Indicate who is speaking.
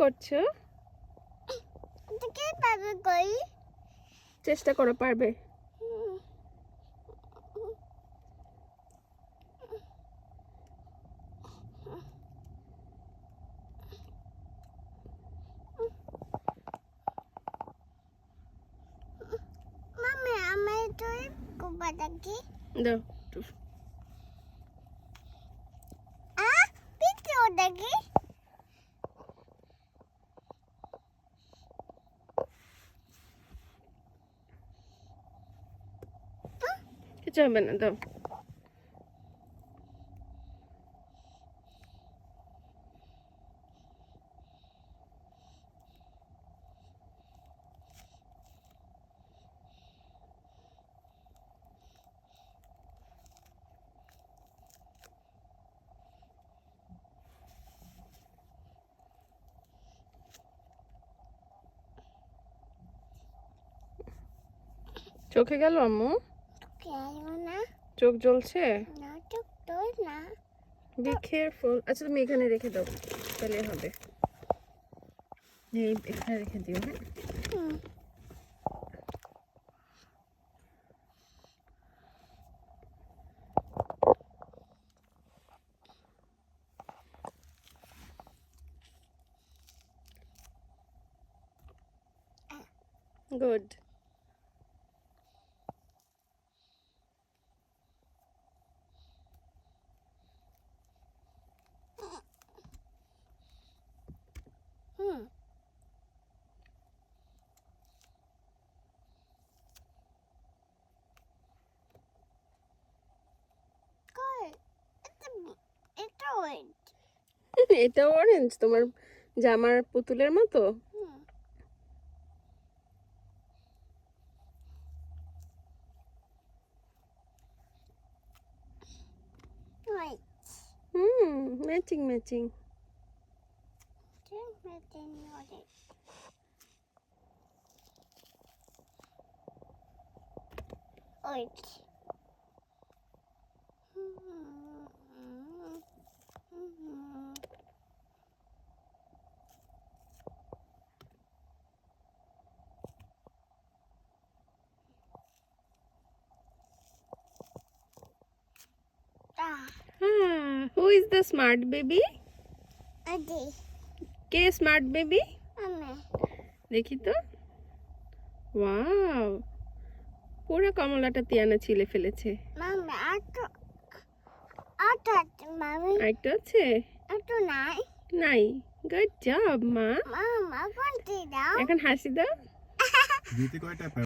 Speaker 1: করছো? চেষ্টা করো, পারবে। দাও একটু। কিছু হবে না, দাও। চোখে গেল আম্মু? চোখ জ্বলছে? Be careful. আচ্ছা তুমি এখানে রেখে দাও, তাহলে হবে। এই এখানে রেখে দিও। হ্যাঁ, গুড। এটা অরেঞ্জ, তোমার জামার পুতুলের মতো। Matching matching. Who is the smart baby? K smart baby? দেখি তো। ওয়াও, পুরো কমলাটা তিয়ানা ছিলে ফেলেছে। আরেকটা আছে? নাই। গুড জব মা। এখন হাসি দাও।